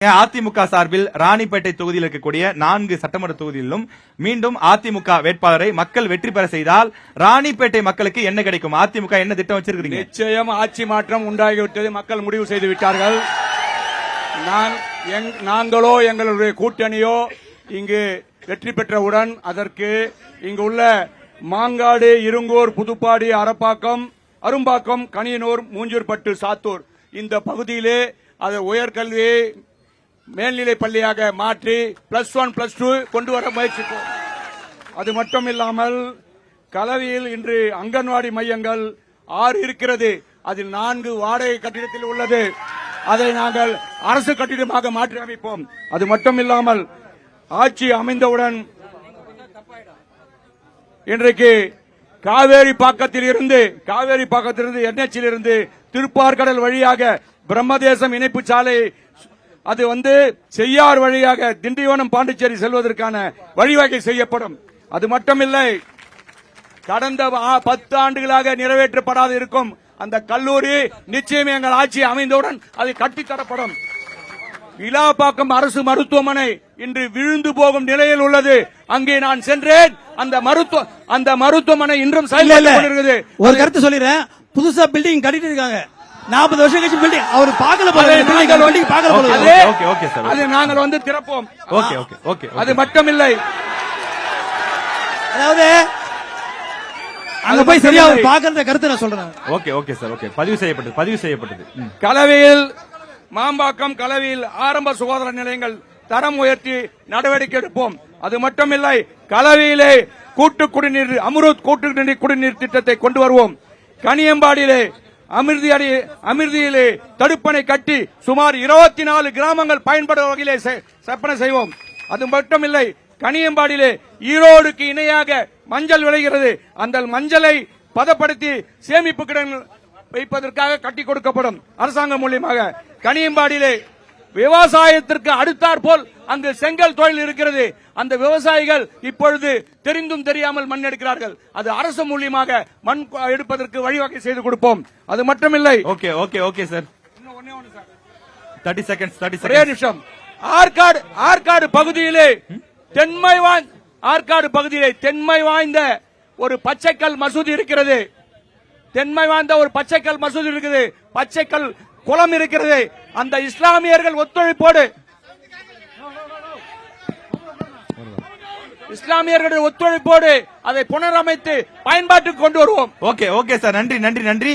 அதிமுக சார்பில் ராணிப்பேட்டை தொகுதியில் இருக்கக்கூடிய 4 சட்டமன்ற தொகுதியிலும் மீண்டும் அதிமுக வேட்பாளரை மக்கள் வெற்றி பெற செய்தால் ராணிப்பேட்டை மக்களுக்கு என்ன கிடைக்கும்? அதிமுக என்ன திட்டம் வச்சிருக்கீங்க? நிச்சயம் ஆட்சி மாற்றம் உண்டாகிவிட்டது, மக்கள் முடிவு செய்து விட்டார்கள். நாங்களோ எங்களுடைய கூட்டணியோ இங்கு வெற்றி பெற்றவுடன் அதற்கு இங்கு உள்ள மாங்காடு, இருங்கூர், புதுப்பாடி, அரப்பாக்கம், அரும்பாக்கம், கனியனூர், மூஞ்சூர்பட்டு, சாத்தூர் இந்த பகுதியிலே அதை உயர்கல்வியை மேல்நிலை பள்ளியாக மாற்றி +1 +2 கொண்டு வர முயற்சிப்போம். அது மட்டும் இல்லாமல் கலவையில் இன்று அங்கன்வாடி மையங்கள் 6 இருக்கிறது. அதில் 4 வாடகை கட்டிடத்தில் உள்ளது. அதை நாங்கள் அரசு கட்டிடமாக மாற்றி அமைப்போம். அது மட்டும் இல்லாமல் ஆட்சி அமைந்தவுடன் இன்றைக்கு காவேரி பாக்கத்தில் இருந்து NH இருந்து திருப்பார்கடல் வழியாக பிரம்மதேசம் இணைப்பு சாலை அது செய்யார் வழியாக திண்டிவனம் பாண்டிச்சேரி செல்வதற்கான வழிவகை செய்யப்படும். அது மட்டுமில்லை, கடந்த 10 ஆண்டுகளாக நிறைவேற்றப்படாது இருக்கும் அந்த கல்லூரி நிச்சயம் எங்கள் ஆட்சி அமைந்தவுடன் அது கட்டித்தரப்படும். விழாப்பாக்கம் அரசு மருத்துவமனை இன்று விழுந்து போகும் நிலையில் உள்ளது. அங்கே நான் சென்றேன். அந்த மருத்துவமனை இன்றும் செயல்பட்டுக் கொண்டிருக்கிறது. ஒரு கருத்து சொல்லிடுறேன். புதுசா பில்டிங் கட்டிட்டு இருக்காங்க. 40 வருஷம் கழிச்சு பில்டிங் அவர் பார்க்கல போல. அது நாங்கள் திறப்போம். அது மட்டுமில்லை, அதாவது அங்க போய் சரியா பார்க்கறத கருத்து நான் சொல்றேன். Okay sir. பதிவு செய்யப்பட்டது. கலவையில் மாம்பாக்கம் கலவையில் ஆரம்ப சுகாதார நிலையங்கள் தரம் உயர்த்தி நடவடிக்கை எடுப்போம். அது மட்டுமில்லை, கலவையிலே கூட்டு குடிநீர் அம்ருத் கூட்டு குடிநீர் திட்டத்தை கொண்டு வருவோம். கனியம்பாடியிலே அமிர்தியிலே தடுப்பணை கட்டி சுமார் 24 கிராமங்கள் பயன்படும் வகையிலே செப்பனை செய்வோம். அது மட்டுமில்லை, கனியம்பாடியிலே ஈரோடுக்கு இணையாக மஞ்சள் விளைகிறது. அந்த மஞ்சளை பதப்படுத்தி சேமிப்பு கிடங்கு வைப்பதற்காக கட்டி கொடுக்கப்படும் அரசாங்கம் மூலியமாக. கனியம்பாடியிலே விவசாயத்திற்கு அடுத்தாற் போல் அங்கு செங்கல் தொழில் இருக்கிறது. அந்த விவசாயிகள் இப்பொழுது தெரிந்தும் தெரியாமல் மண் எடுக்கிறார்கள். அது அரசு மூலியமாக மண் எடுப்பதற்கு வழிவகை செய்து கொடுப்போம். அது மட்டுமில்லை, ஓகே சார். 30 செகண்ட்ஸ். ஒரே நிமிஷம். ஆற்காடு பகுதியிலே தென்மை வாய்ந்த ஒரு பச்சைக்கல் மசூதி இருக்கிறது. பச்சைக்கல் குளம் இருக்கிறது. அந்த இஸ்லாமியர்கள் ஒத்துழைப்போடு அதை புனரமைத்து பயன்பாட்டுக்கு கொண்டு வருவோம். Okay sir. நன்றி.